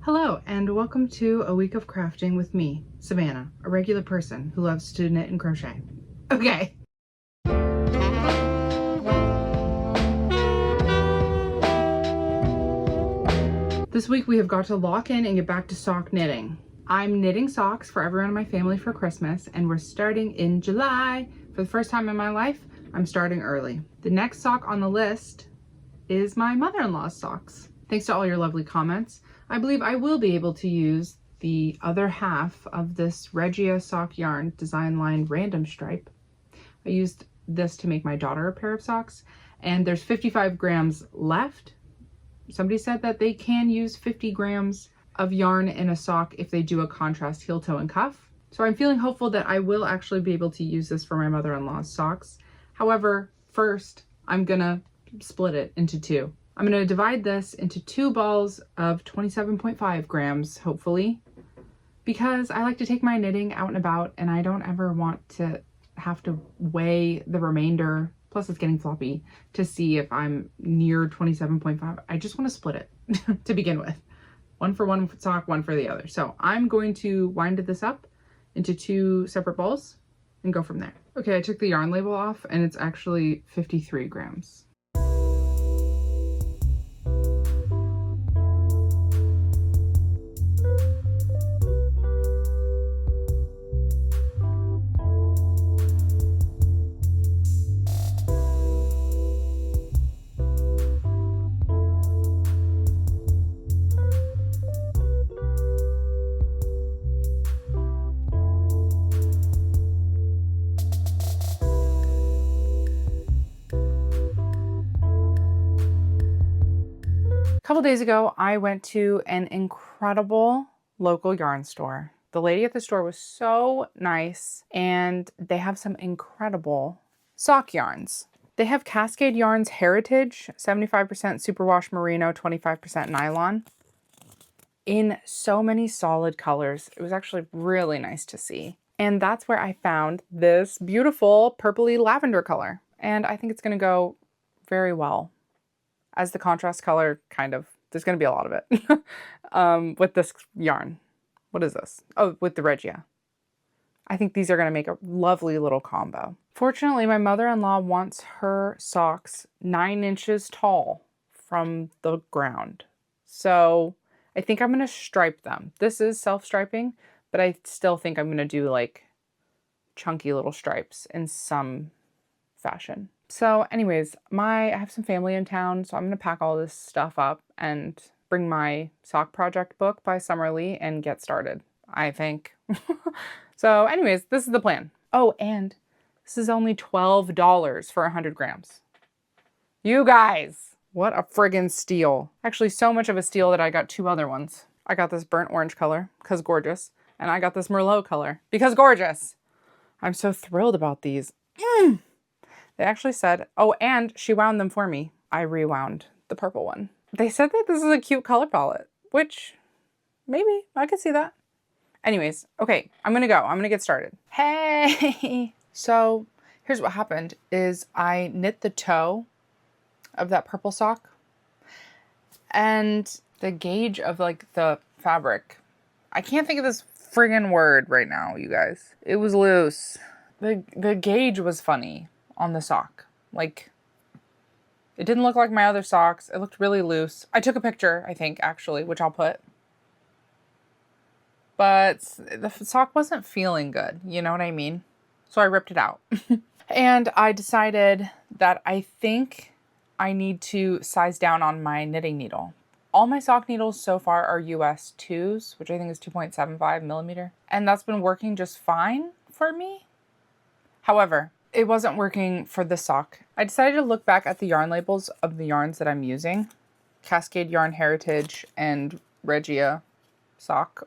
Hello, and welcome to a week of crafting with me, Savannah, a regular person who loves to knit and crochet. Okay. This week we have got to lock in and get back to sock knitting. I'm knitting socks for everyone in my family for Christmas, and we're starting in July. For the first time in my life, I'm starting early. The next sock on the list is my mother-in-law's socks. Thanks to all your lovely comments, I believe I will be able to use the other half of this Regia sock yarn design line random stripe. I used this to make my daughter a pair of socks, and there's 55 grams left. Somebody said that they can use 50 grams of yarn in a sock if they do a contrast heel toe and cuff. So I'm feeling hopeful that I will actually be able to use this for my mother-in-law's socks. However, first I'm gonna split it into two. I'm going to divide this into two balls of 27.5 grams, hopefully, because I like to take my knitting out and about and I don't ever want to have to weigh the remainder, plus it's getting floppy, to see if I'm near 27.5. I just want to split it to begin with. One for one sock, one for the other. So I'm going to wind this up into two separate balls and go from there. Okay, I took the yarn label off and it's actually 53 grams. A couple days ago, I went to an incredible local yarn store. The lady at the store was so nice, and they have some incredible sock yarns. They have Cascade Yarns Heritage, 75% superwash merino, 25% nylon, in so many solid colors. It was actually really nice to see. And that's where I found this beautiful purpley lavender color. And I think it's going to go very well as the contrast color, kind of. There's going to be a lot of it with this yarn. What is this? Oh, with the Regia. I think these are going to make a lovely little combo. Fortunately, my mother-in-law wants her socks 9 inches tall from the ground. So I think I'm going to stripe them. This is self-striping, but I still think I'm going to do like chunky little stripes in some fashion. So anyways, I have some family in town, so I'm going to pack all this stuff up and bring my sock project book by Summerlee and get started, I think. So anyways, this is the plan. Oh, and this is only $12 for 100 grams. You guys, what a friggin' steal. Actually, so much of a steal that I got two other ones. I got this burnt orange color, because gorgeous, and I got this Merlot color, because gorgeous. I'm so thrilled about these. They actually said, oh, and she wound them for me. I rewound the purple one. They said that this is a cute color palette, which maybe I could see that. Anyways, okay, I'm gonna go. I'm gonna get started. Hey! So here's what happened is I knit the toe of that purple sock, and the gauge of like the fabric, I can't think of this friggin' word right now, you guys. It was loose. The gauge was funny on the sock. Like, it didn't look like my other socks. It looked really loose. I took a picture, I think, actually, which I'll put. But the sock wasn't feeling good, you know what I mean? So I ripped it out. And I decided that I think I need to size down on my knitting needle. All my sock needles so far are US 2s, which I think is 2.75 millimeter. And that's been working just fine for me. However, it wasn't working for the sock. I decided to look back at the yarn labels of the yarns that I'm using. Cascade Yarn Heritage and Regia sock.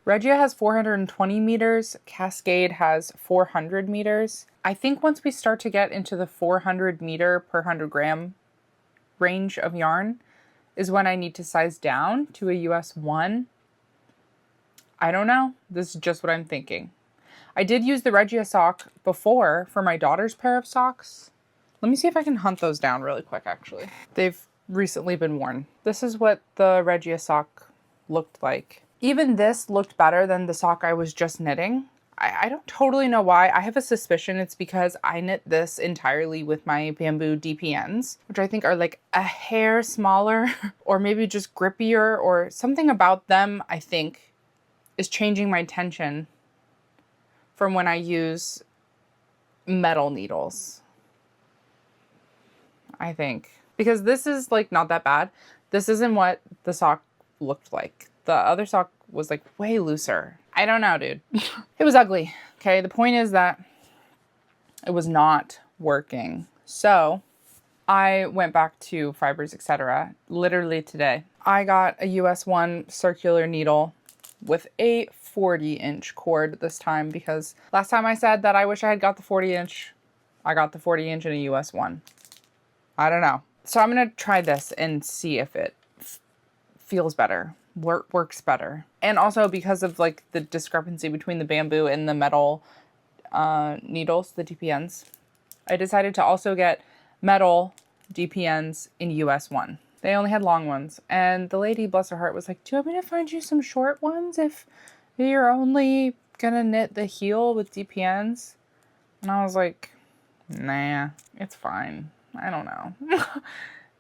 Regia has 420 meters. Cascade has 400 meters. I think once we start to get into the 400 meter per 100 gram range of yarn is when I need to size down to a US 1. I don't know. This is just what I'm thinking. I did use the Regia sock before for my daughter's pair of socks. Let me see if I can hunt those down really quick, actually. They've recently been worn. This is what the Regia sock looked like. Even this looked better than the sock I was just knitting. I don't totally know why. I have a suspicion it's because I knit this entirely with my bamboo DPNs, which I think are like a hair smaller or maybe just grippier, or something about them, I think, is changing my tension from when I use metal needles. I think. Because this is like not that bad. This isn't what the sock looked like. The other sock was like way looser. I don't know, dude. It was ugly. Okay, the point is that it was not working. So I went back to Fibers, etc. literally today. I got a US1 circular needle with a 40-inch cord this time, because last time I said that I wish I had got the 40-inch. I got the 40-inch in a US1. I don't know. So I'm going to try this and see if it feels better, works better. And also because of like the discrepancy between the bamboo and the metal needles, the DPNs, I decided to also get metal DPNs in US1. They only had long ones. And the lady, bless her heart, was like, do you want me to find you some short ones if you're only going to knit the heel with DPNs? And I was like, nah, it's fine. I don't know.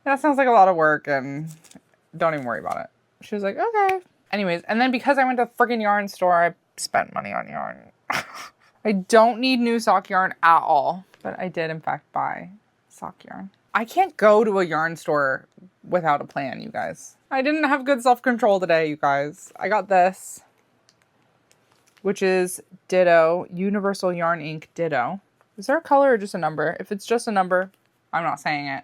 That sounds like a lot of work, and don't even worry about it. She was like, okay. Anyways, and then because I went to a freaking yarn store, I spent money on yarn. I don't need new sock yarn at all, but I did in fact buy sock yarn. I can't go to a yarn store without a plan, you guys. I didn't have good self-control today, you guys. I got this, which is Ditto, Universal Yarn Ink Ditto. Is there a color or just a number? If it's just a number, I'm not saying it.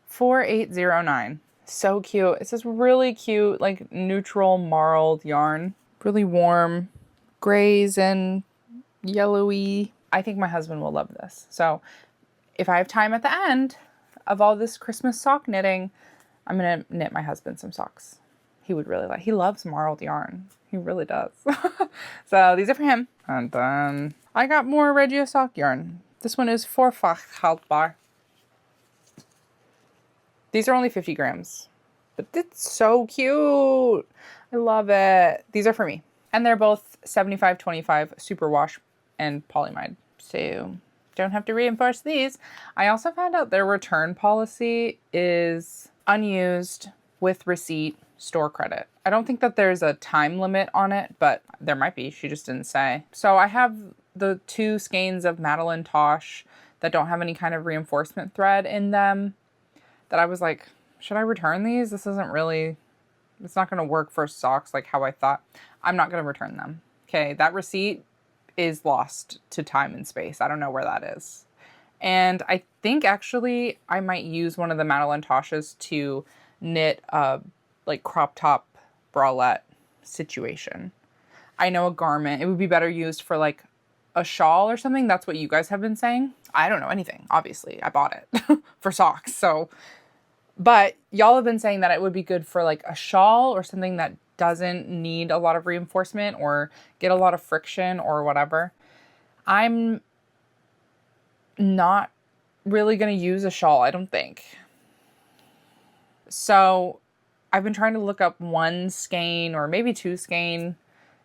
4809. So cute. It's this really cute, like neutral marled yarn. Really warm. Grays and yellowy. I think my husband will love this. So if I have time at the end of all this Christmas sock knitting, I'm going to knit my husband some socks. He would really like. He loves marled yarn. He really does. So these are for him. And then I got more Reggio sock yarn. This one is Forfach haltbar. These are only 50 grams, but it's so cute. I love it. These are for me. And they're both 75/25 superwash and polyamide. So don't have to reinforce these. I also found out their return policy is unused with receipt, store credit. I don't think that there's a time limit on it, but there might be. She just didn't say. So I have the 2 skeins of Madeline Tosh that don't have any kind of reinforcement thread in them, that I was like, should I return these? This isn't really, it's not going to work for socks like how I thought. I'm not going to return them. Okay, that receipt is lost to time and space. I don't know where that is. And I think actually I might use one of the Madeline Toshes to knit a like crop top bralette situation. I know a garment, it would be better used for like a shawl or something. That's what you guys have been saying. I don't know anything, obviously. I bought it for socks, so. But y'all have been saying that it would be good for like a shawl or something that doesn't need a lot of reinforcement or get a lot of friction or whatever. I'm not really going to use a shawl, I don't think. So I've been trying to look up one skein or maybe 2 skein,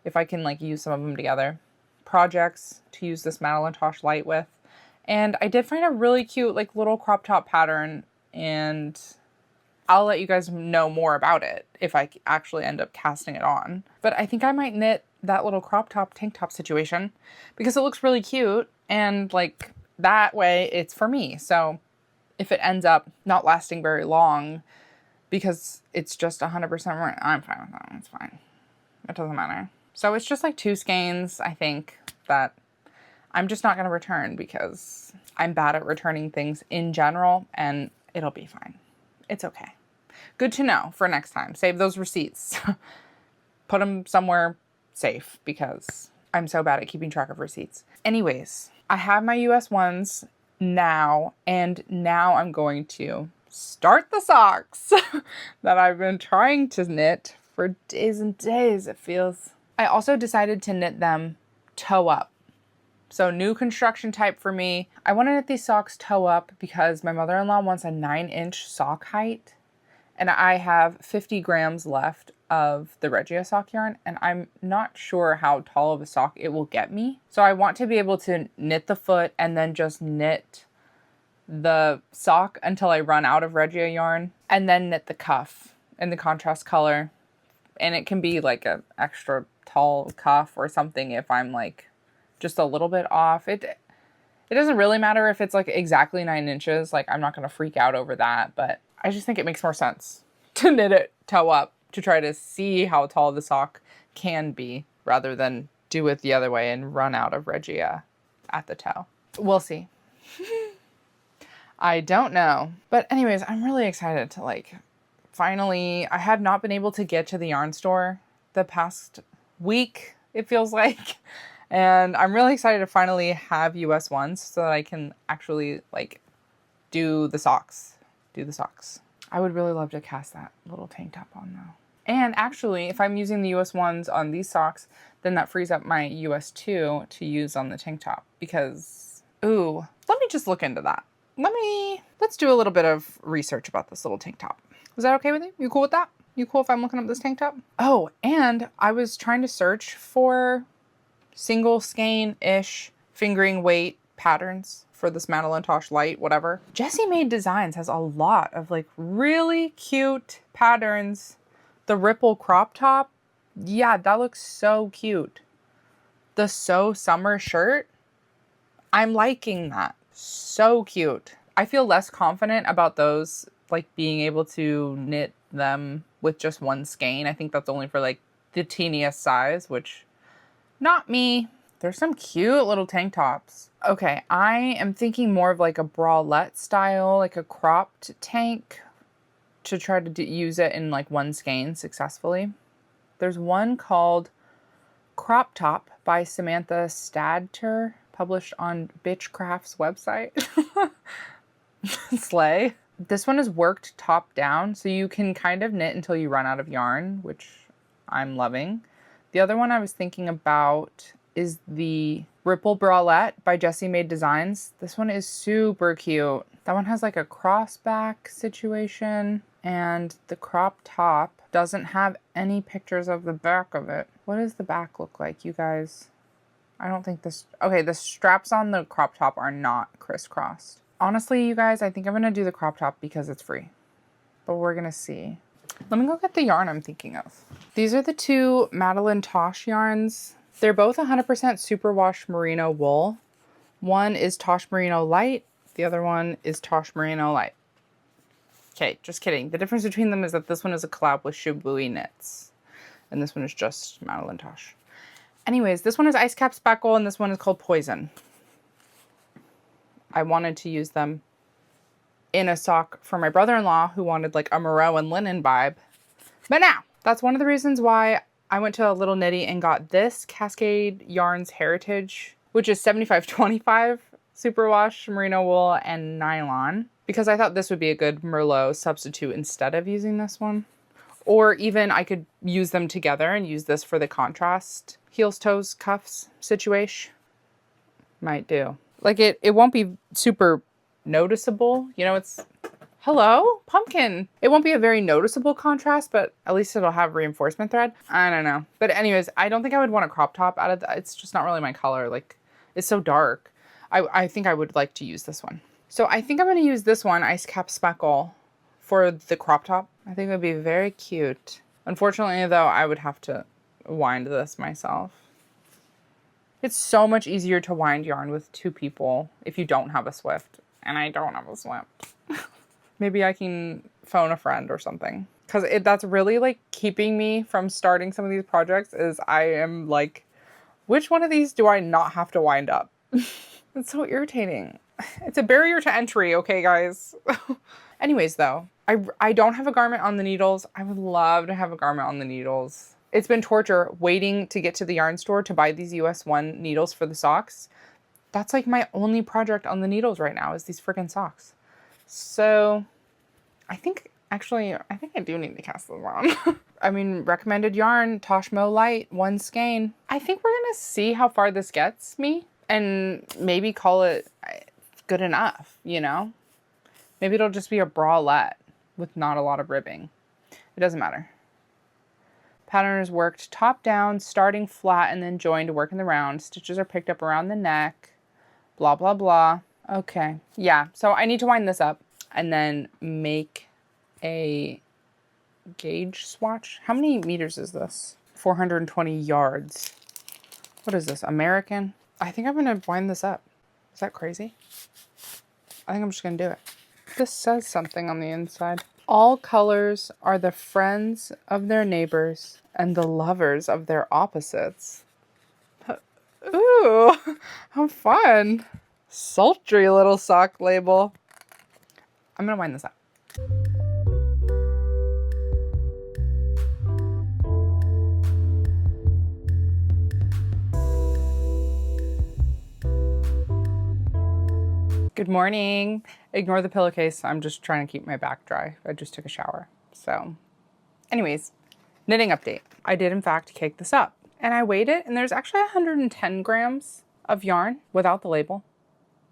if I can like use some of them together, projects to use this Madeline Tosh Light with. And I did find a really cute like little crop top pattern, and I'll let you guys know more about it if I actually end up casting it on. But I think I might knit that little crop top tank top situation because it looks really cute, and like that way it's for me. So if it ends up not lasting very long because it's just 100% right, I'm fine with that. It's fine. It doesn't matter. So it's just like 2 skeins, I think, that I'm just not going to return because I'm bad at returning things in general, and it'll be fine. It's okay. Good to know for next time. Save those receipts. Put them somewhere safe because I'm so bad at keeping track of receipts. Anyways, I have my US1s now, and now I'm going to start the socks that I've been trying to knit for days and days, it feels. I also decided to knit them toe up. So new construction type for me. I want to knit these socks toe up because my mother-in-law wants a 9-inch sock height, and I have 50 grams left of the Regia sock yarn, and I'm not sure how tall of a sock it will get me. So I want to be able to knit the foot and then just knit the sock until I run out of Regia yarn, and then knit the cuff in the contrast color. And it can be like an extra tall cuff or something if I'm like just a little bit off. It doesn't really matter if it's like exactly 9 inches. Like, I'm not going to freak out over that, but I just think it makes more sense to knit it toe up to try to see how tall the sock can be rather than do it the other way and run out of Regia at the toe. We'll see. I don't know. But anyways, I'm really excited to like finally, I have not been able to get to the yarn store the past week, it feels like. And I'm really excited to finally have US ones so that I can actually like do the socks. I would really love to cast that little tank top on though. And actually, if I'm using the US ones on these socks, then that frees up my US 2 to use on the tank top because, ooh, let me just look into that. Let's do a little bit of research about this little tank top. Is that okay with you? You cool with that? You cool if I'm looking up this tank top? Oh, and I was trying to search for single skein-ish fingering weight patterns for this Madeline Tosh Light, whatever. Jessie Made Designs has a lot of like really cute patterns. The ripple crop top, yeah, that looks so cute. The So Summer shirt, I'm liking that. So cute. I feel less confident about those, like being able to knit them with just one skein. I think that's only for like the teeniest size, which not me. There's some cute little tank tops. Okay, I am thinking more of like a bralette style, like a cropped tank to try to use it in like one skein successfully. There's one called Crop Top by Samantha Stadter, published on Bitchcraft's website. Slay. This one is worked top down, so you can kind of knit until you run out of yarn, which I'm loving. The other one I was thinking about is the Ripple Bralette by Jessie Made Designs. This one is super cute. That one has like a crossback situation, and the crop top doesn't have any pictures of the back of it. What does the back look like, you guys? I don't think this... Okay, the straps on the crop top are not crisscrossed. Honestly, you guys, I think I'm going to do the crop top because it's free. But we're going to see. Let me go get the yarn I'm thinking of. These are the two Madeline Tosh yarns. They're both 100% superwash merino wool. One is Tosh Merino Light. The other one is Tosh Merino Light. Okay, just kidding. The difference between them is that this one is a collab with Shibui Knits. And this one is just Madeline Tosh. Anyways, this one is Ice Cap Speckle and this one is called Poison. I wanted to use them in a sock for my brother-in-law who wanted like a Moreau and linen vibe. But now, that's one of the reasons why I went to a Little Knitty and got this Cascade Yarns Heritage, which is 75/25 superwash merino wool and nylon, because I thought this would be a good Merlot substitute instead of using this one. Or even I could use them together and use this for the contrast heels, toes, cuffs situation. Might do. Like it won't be super noticeable. You know, it's, hello, pumpkin. It won't be a very noticeable contrast, but at least it'll have reinforcement thread. I don't know. But anyways, I don't think I would want a crop top out of that. It's just not really my color. Like, it's so dark. I think I would like to use this one. So I think I'm going to use this one, Ice Cap Speckle, for the crop top. I think it would be very cute. Unfortunately, though, I would have to wind this myself. It's so much easier to wind yarn with two people if you don't have a Swift. And I don't have a Swift. Maybe I can phone a friend or something. Because that's really like keeping me from starting some of these projects is I am like, which one of these do I not have to wind up? It's so irritating. It's a barrier to entry, okay, guys? Anyways, though, I don't have a garment on the needles. I would love to have a garment on the needles. It's been torture waiting to get to the yarn store to buy these US 1 needles for the socks. That's like my only project on the needles right now is these freaking socks. So I think I do need to cast this on. I mean, recommended yarn, Tosh Mo Light, one skein. I think we're going to see how far this gets me and maybe call it good enough, you know? Maybe it'll just be a bralette with not a lot of ribbing. It doesn't matter. Pattern is worked top down, starting flat and then joined to work in the round. Stitches are picked up around the neck, blah, blah, blah. Okay, yeah, so I need to wind this up and then make a gauge swatch. How many meters is this? 420 yards. What is this, American? I think I'm gonna wind this up. Is that crazy? I think I'm just gonna do it. This says something on the inside. All colors are the friends of their neighbors and the lovers of their opposites. Ooh, how fun. Sultry little sock label. I'm gonna wind this up. Good morning. Ignore the pillowcase. I'm just trying to keep my back dry. I just took a shower. So anyways, knitting update. I did in fact cake this up and I weighed it and there's actually 110 grams of yarn without the label,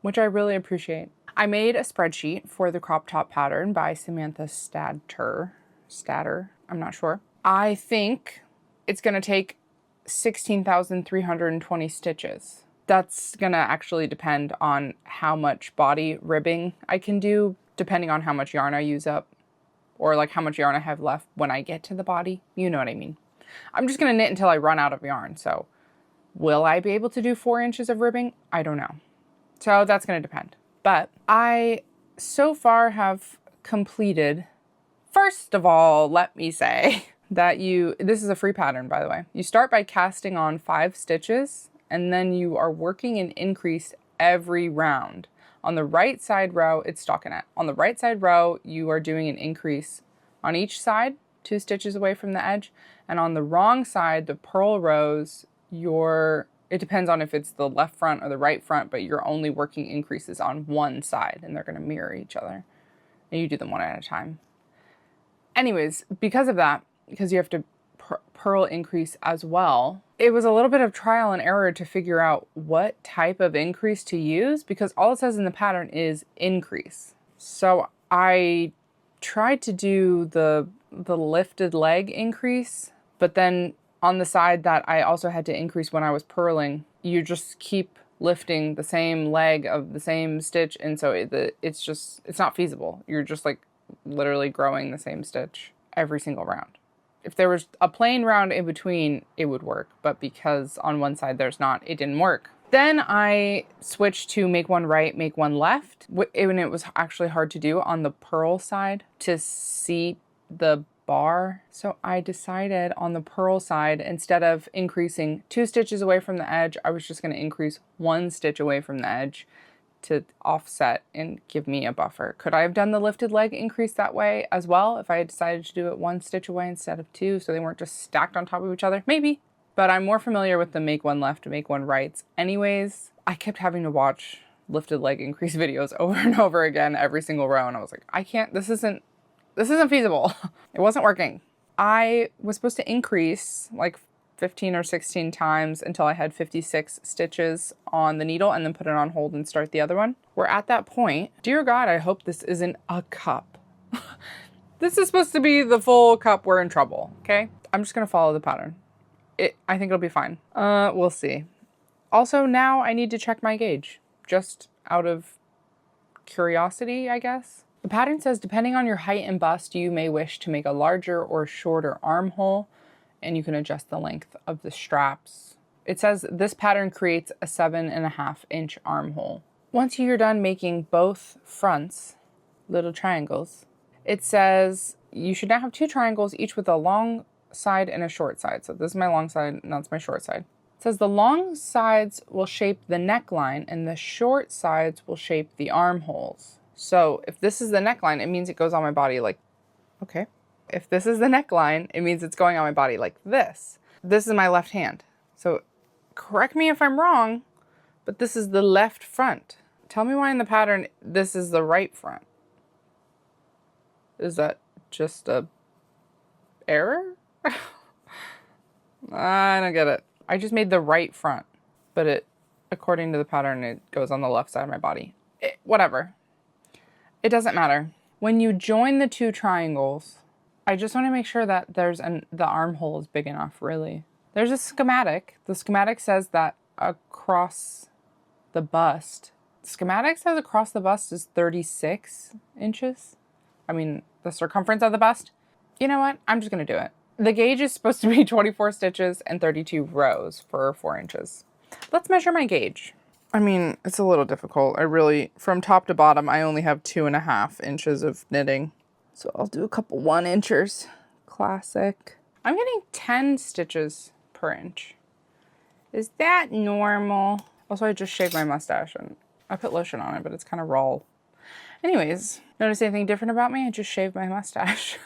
which I really appreciate. I made a spreadsheet for the crop top pattern by Samantha Statter, I'm not sure. I think it's gonna take 16,320 stitches. That's gonna actually depend on how much body ribbing I can do, depending on how much yarn I use up, or like how much yarn I have left when I get to the body. You know what I mean. I'm just gonna knit until I run out of yarn. So will I be able to do 4 inches of ribbing? I don't know. So that's gonna depend. But I so far have completed, first of all, let me say that this is a free pattern, by the way. You start by casting on 5 stitches and then you are working an increase every round. On the right side row, it's stockinette. On the right side row, you are doing an increase on each side, 2 stitches away from the edge. And on the wrong side, the purl rows, it depends on if it's the left front or the right front, but you're only working increases on one side and they're gonna mirror each other. And you do them one at a time. Anyways, because of that, because you have to purl increase as well, it was a little bit of trial and error to figure out what type of increase to use because all it says in the pattern is increase. So I tried to do the lifted leg increase, but then on the side that I also had to increase when I was purling, you just keep lifting the same leg of the same stitch, and so it's not feasible. You're just like literally growing the same stitch every single round. If there was a plain round in between, it would work, but because on one side there's not, it didn't work. Then I switched to make one right, make one left, and it was actually hard to do on the purl side to see the bar. So I decided on the purl side, instead of increasing 2 stitches away from the edge, I was just going to increase 1 stitch away from the edge to offset and give me a buffer. Could I have done the lifted leg increase that way as well if I had decided to do it 1 stitch away instead of 2 so they weren't just stacked on top of each other? Maybe. But I'm more familiar with the make one left, make one rights. Anyways, I kept having to watch lifted leg increase videos over and over again every single row, and I was like, I can't, this isn't feasible. It wasn't working. I was supposed to increase like 15 or 16 times until I had 56 stitches on the needle and then put it on hold and start the other one. We're at that point. Dear God, I hope this isn't a cup. This is supposed to be the full cup. We're in trouble, okay? I'm just gonna follow the pattern. I think it'll be fine. We'll see. Also, now I need to check my gauge, just out of curiosity, I guess. The pattern says, depending on your height and bust, you may wish to make a larger or shorter armhole, and you can adjust the length of the straps. It says this pattern creates a 7.5 inch armhole. Once you're done making both fronts, little triangles, it says you should now have 2 triangles, each with a long side and a short side. So this is my long side and that's my short side. It says the long sides will shape the neckline and the short sides will shape the armholes. So if this is the neckline, it means it goes on my body like, okay. If this is the neckline, it means it's going on my body like this. This is my left hand. So correct me if I'm wrong, but this is the left front. Tell me why in the pattern this is the right front. Is that just a error? I don't get it. I just made the right front, but according to the pattern, it goes on the left side of my body. Whatever. It doesn't matter. When you join the 2 triangles, I just want to make sure that the armhole is big enough, really. There's a schematic. The schematic says that across the bust, is 36 inches. I mean, the circumference of the bust. You know what? I'm just going to do it. The gauge is supposed to be 24 stitches and 32 rows for 4 inches. Let's measure my gauge. I mean, it's a little difficult. From top to bottom, I only have 2.5 inches of knitting. So I'll do a couple 1-inchers. Classic. I'm getting 10 stitches per inch. Is that normal? Also, I just shaved my mustache and I put lotion on it, but it's kind of raw. Anyways, notice anything different about me? I just shaved my mustache.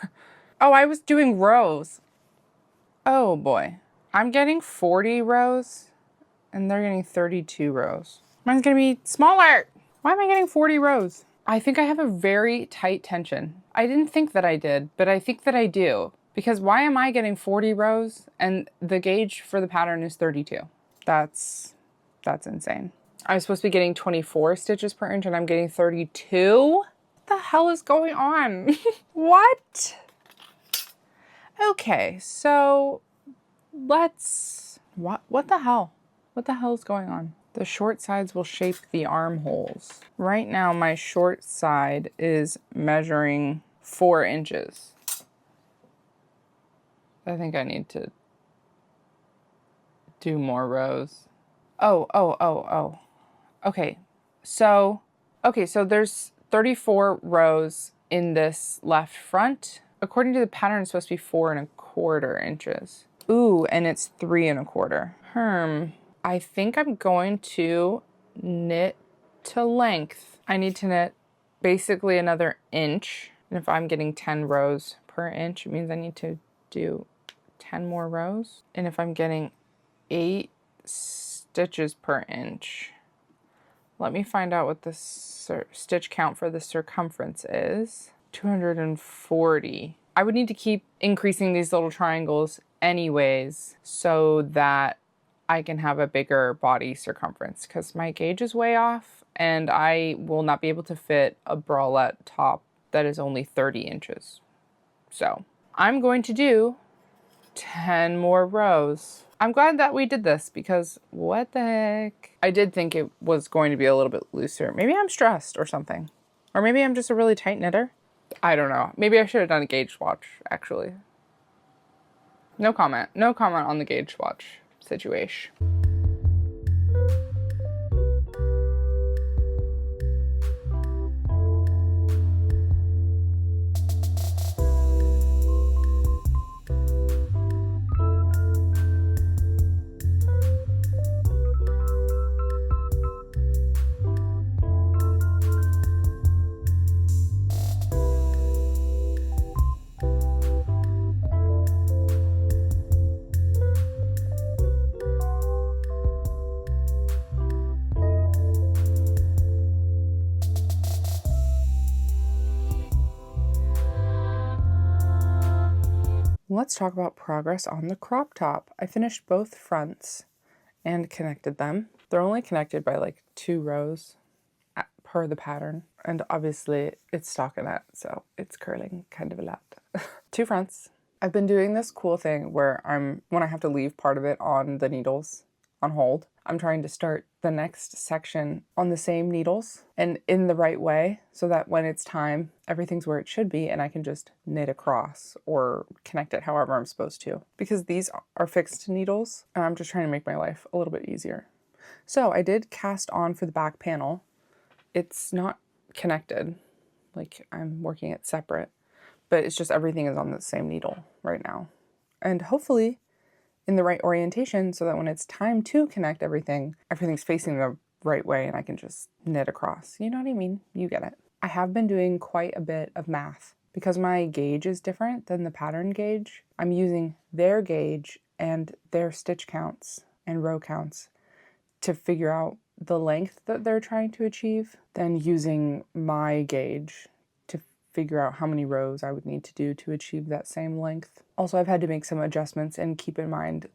Oh, I was doing rows. Oh boy. I'm getting 40 rows and they're getting 32 rows. Mine's gonna be smaller. Why am I getting 40 rows? I think I have a very tight tension. I didn't think that I did, but I think that I do. Because why am I getting 40 rows and the gauge for the pattern is 32? That's insane. I was supposed to be getting 24 stitches per inch and I'm getting 32? What the hell is going on? What? Okay, so what the hell? What the hell is going on? The short sides will shape the armholes. Right now, my short side is measuring 4 inches. I think I need to do more rows. Oh. Okay, so there's 34 rows in this left front. According to the pattern, it's supposed to be 4.25 inches. Ooh, and it's 3.25. I think I'm going to knit to length. I need to knit basically another inch. And if I'm getting 10 rows per inch, it means I need to do 10 more rows. And if I'm getting 8 stitches per inch, let me find out what the stitch count for the circumference is. 240. I would need to keep increasing these little triangles anyways so that I can have a bigger body circumference because my gauge is way off and I will not be able to fit a bralette top that is only 30 inches. So I'm going to do 10 more rows. I'm glad that we did this because what the heck? I did think it was going to be a little bit looser. Maybe I'm stressed or something. Or maybe I'm just a really tight knitter. I don't know. Maybe I should have done a gauge swatch, actually. No comment. No comment on the gauge swatch situation. Let's talk about progress on the crop top. I finished both fronts and connected them. They're only connected by like 2 rows per the pattern. And obviously it's stockinette, so it's curling kind of a lot. 2 fronts. I've been doing this cool thing where when I have to leave part of it on the needles on hold, I'm trying to start the next section on the same needles and in the right way so that when it's time, everything's where it should be and I can just knit across or connect it however I'm supposed to. Because these are fixed needles and I'm just trying to make my life a little bit easier. So I did cast on for the back panel. It's not connected, like I'm working it separate, but it's just everything is on the same needle right now. And hopefully in the right orientation so that when it's time to connect everything's facing the right way and I can just knit across. You know what I mean? You get it. I have been doing quite a bit of math because my gauge is different than the pattern gauge. I'm using their gauge and their stitch counts and row counts to figure out the length that they're trying to achieve, then using my gauge to figure out how many rows I would need to do to achieve that same length. Also, I've had to make some adjustments and keep in mind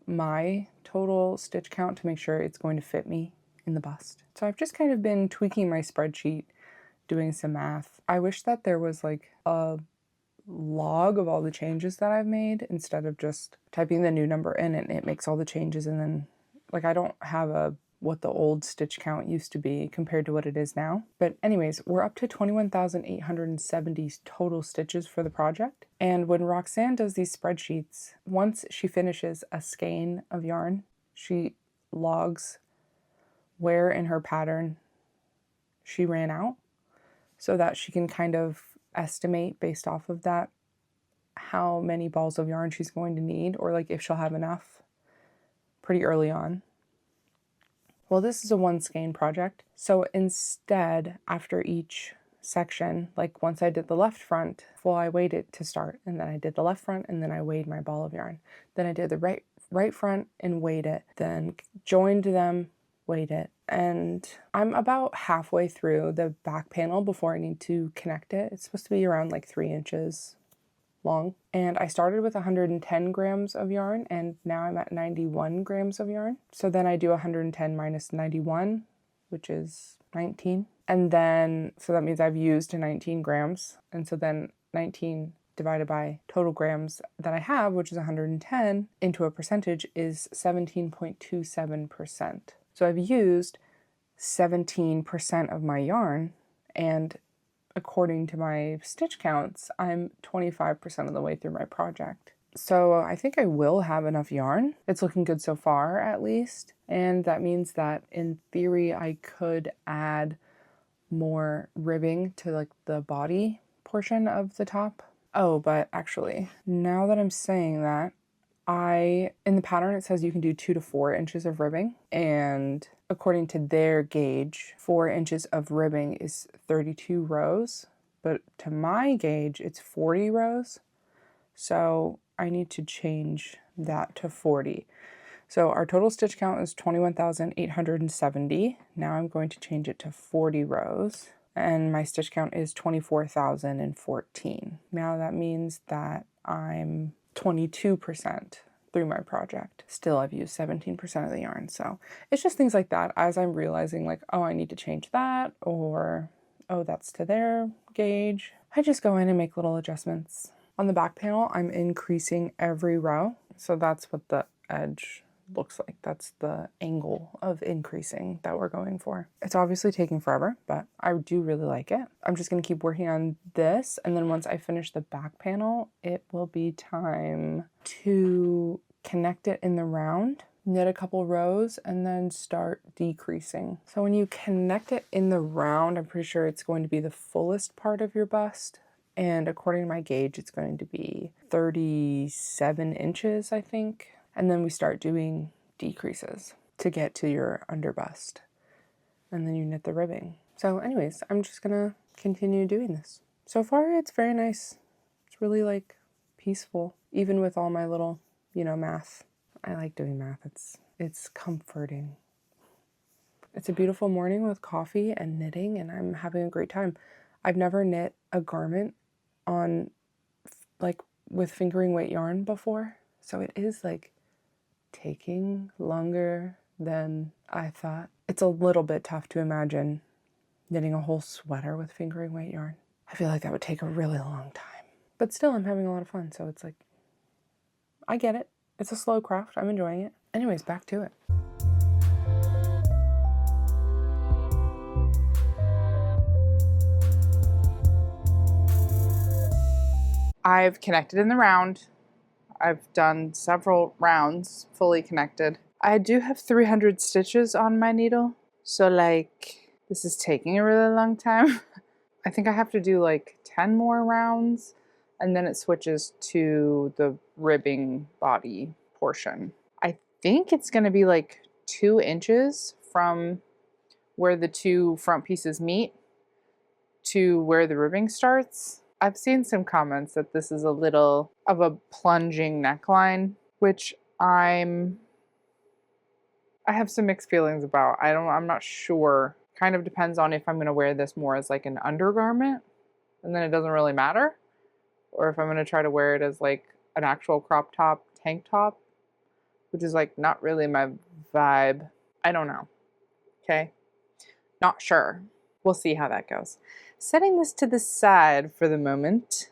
my total stitch count to make sure it's going to fit me in the bust. So I've just kind of been tweaking my spreadsheet, doing some math. I wish that there was like a log of all the changes that I've made instead of just typing the new number in and it makes all the changes. And then like I don't have what the old stitch count used to be compared to what it is now. But anyways, we're up to 21,870 total stitches for the project. And when Roxanne does these spreadsheets, once she finishes a skein of yarn, she logs where in her pattern she ran out so that she can kind of estimate based off of that how many balls of yarn she's going to need, or like if she'll have enough pretty early on. Well, this is a one skein project. So instead, after each section, like once I did the left front, well, I weighed it to start, and then I did the left front, and then I weighed my ball of yarn. Then I did the right front and weighed it, then joined them, weighed it. And I'm about halfway through the back panel before I need to connect it. It's supposed to be around like 3 inches long. And I started with 110 grams of yarn, and now I'm at 91 grams of yarn. So then I do 110 minus 91, which is 19. And then, so that means I've used 19 grams. And so then 19 divided by total grams that I have, which is 110, into a percentage is 17.27%. So I've used 17% of my yarn, and according to my stitch counts, I'm 25% of the way through my project. So I think I will have enough yarn. It's looking good so far, at least. And that means that in theory, I could add more ribbing to like the body portion of the top. Oh, but actually, now that I'm saying that, in the pattern, it says you can do 2 to 4 inches of ribbing, and according to their gauge, 4 inches of ribbing is 32 rows, but to my gauge, it's 40 rows. So I need to change that to 40. So our total stitch count is 21,870. Now I'm going to change it to 40 rows, and my stitch count is 24,014. Now that means that I'm 22% through my project. Still, I've used 17% of the yarn. So it's just things like that as I'm realizing like, oh, I need to change that, or, oh, that's to their gauge. I just go in and make little adjustments. On the back panel, I'm increasing every row. So that's what the edge looks like. That's the angle of increasing that we're going for. It's obviously taking forever, but I do really like it. I'm just going to keep working on this, and then once I finish the back panel, it will be time to connect it in the round, knit a couple rows, and then start decreasing. So when you connect it in the round, I'm pretty sure it's going to be the fullest part of your bust, and according to my gauge, it's going to be 37 inches, I think. And then we start doing decreases to get to your underbust. And then you knit the ribbing. So anyways, I'm just gonna continue doing this. So far, it's very nice. It's really like peaceful, even with all my little, math. I like doing math. It's comforting. It's a beautiful morning with coffee and knitting, and I'm having a great time. I've never knit a garment on like with fingering weight yarn before. So it is like taking longer than I thought. It's a little bit tough to imagine knitting a whole sweater with fingering weight yarn. I feel like that would take a really long time. But still, I'm having a lot of fun, so it's like, I get it. It's a slow craft. I'm enjoying it. Anyways, back to it. I've connected in the round. I've done several rounds fully connected. I do have 300 stitches on my needle, so like this is taking a really long time. I think I have to do like 10 more rounds, and then it switches to the ribbing body portion. I think it's going to be like 2 inches from where the two front pieces meet to where the ribbing starts. I've seen some comments that this is a little of a plunging neckline, which I have some mixed feelings about. I'm not sure. Kind of depends on if I'm going to wear this more as like an undergarment, and then it doesn't really matter, or if I'm going to try to wear it as like an actual crop top tank top, which is like not really my vibe. I don't know. Okay. Not sure. We'll see how that goes. Setting this to the side for the moment,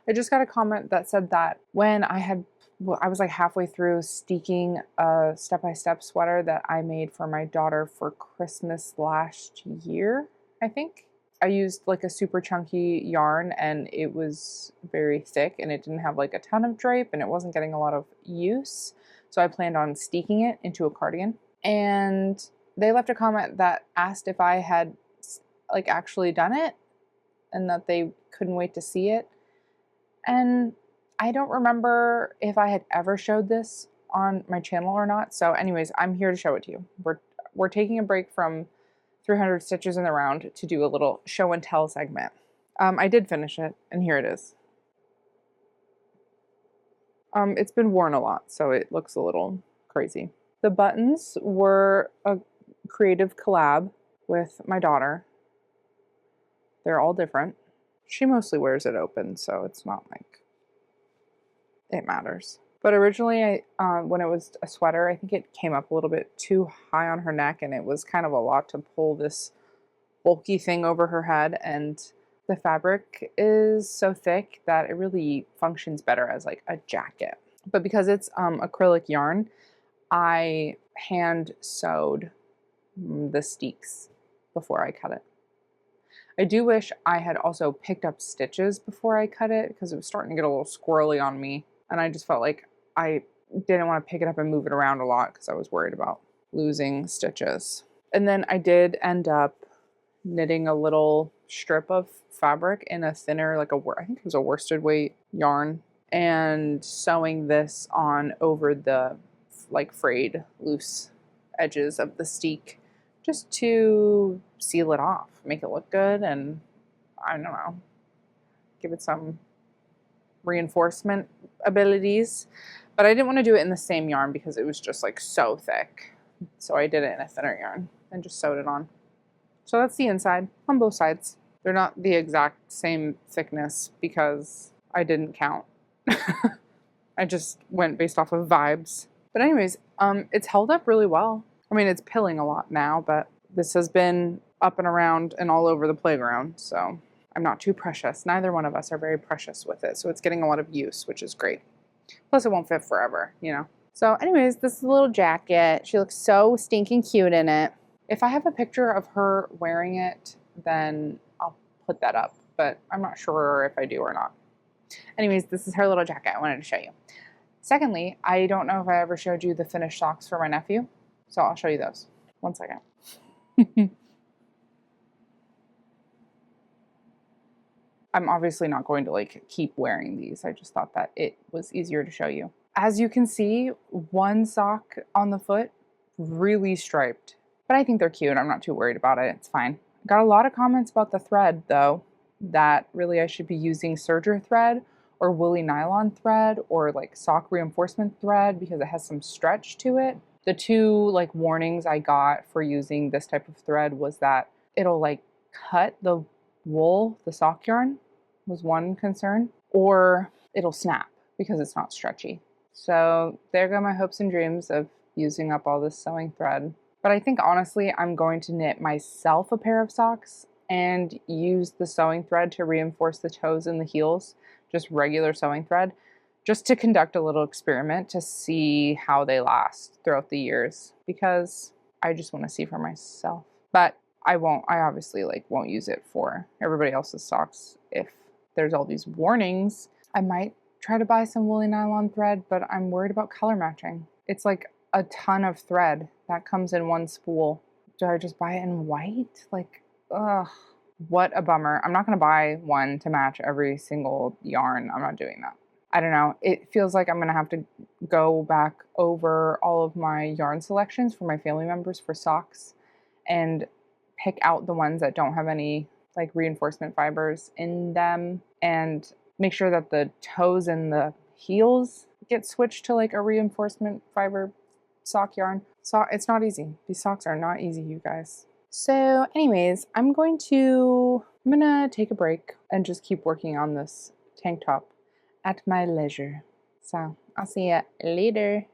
I just got a comment that said that when I was like halfway through steeking a step-by-step sweater that I made for my daughter for Christmas last year, I think. I used like a super chunky yarn and it was very thick and it didn't have like a ton of drape and it wasn't getting a lot of use. So I planned on steeking it into a cardigan. And they left a comment that asked if I had like actually done it and that they couldn't wait to see it. And I don't remember if I had ever showed this on my channel or not. So anyways, I'm here to show it to you. We're taking a break from 300 stitches in the round to do a little show and tell segment. I did finish it and here it is. It's been worn a lot, so it looks a little crazy. The buttons were a creative collab with my daughter. They're all different. She mostly wears it open, so it's not like it matters. But originally, when it was a sweater, I think it came up a little bit too high on her neck, and it was kind of a lot to pull this bulky thing over her head. And the fabric is so thick that it really functions better as like a jacket. But because it's acrylic yarn, I hand sewed the steeks before I cut it. I do wish I had also picked up stitches before I cut it because it was starting to get a little squirrely on me. And I just felt like I didn't want to pick it up and move it around a lot because I was worried about losing stitches. And then I did end up knitting a little strip of fabric in a thinner, like I think it was a worsted weight yarn, and sewing this on over the like frayed loose edges of the steek just to seal it off, make it look good, and I don't know, give it some reinforcement abilities. But I didn't want to do it in the same yarn because it was just like so thick. So I did it in a thinner yarn and just sewed it on. So that's the inside on both sides. They're not the exact same thickness because I didn't count. I just went based off of vibes. But anyways, it's held up really well. I mean, it's pilling a lot now, but this has been up and around and all over the playground, so I'm not too precious. Neither one of us are very precious with it, so it's getting a lot of use, which is great. Plus, it won't fit forever, you know. So anyways, this is a little jacket. She looks so stinking cute in it. If I have a picture of her wearing it, then I'll put that up, but I'm not sure if I do or not. Anyways, this is her little jacket I wanted to show you. Secondly, I don't know if I ever showed you the finished socks for my nephew, so I'll show you those. One second. I'm obviously not going to like keep wearing these. I just thought that it was easier to show you. As you can see, one sock on the foot, really striped, but I think they're cute. I'm not too worried about it. It's fine. Got a lot of comments about the thread though, that really I should be using serger thread or woolly nylon thread or like sock reinforcement thread because it has some stretch to it. The two like warnings I got for using this type of thread was that it'll like cut the wool, the sock yarn was one concern, or it'll snap because it's not stretchy. So there go my hopes and dreams of using up all this sewing thread. But I think honestly, I'm going to knit myself a pair of socks and use the sewing thread to reinforce the toes and the heels, just regular sewing thread, just to conduct a little experiment to see how they last throughout the years, because I just want to see for myself. But I obviously like won't use it for everybody else's socks. If there's all these warnings, I might try to buy some woolly nylon thread, but I'm worried about color matching. It's like a ton of thread that comes in one spool. Do I just buy it in white? Like, ugh, what a bummer. I'm not going to buy one to match every single yarn. I'm not doing that. I don't know. It feels like I'm going to have to go back over all of my yarn selections for my family members for socks and pick out the ones that don't have any like reinforcement fibers in them and make sure that the toes and the heels get switched to like a reinforcement fiber sock yarn. So it's not easy. These socks are not easy, you guys. So anyways, I'm gonna take a break and just keep working on this tank top at my leisure. So I'll see you later.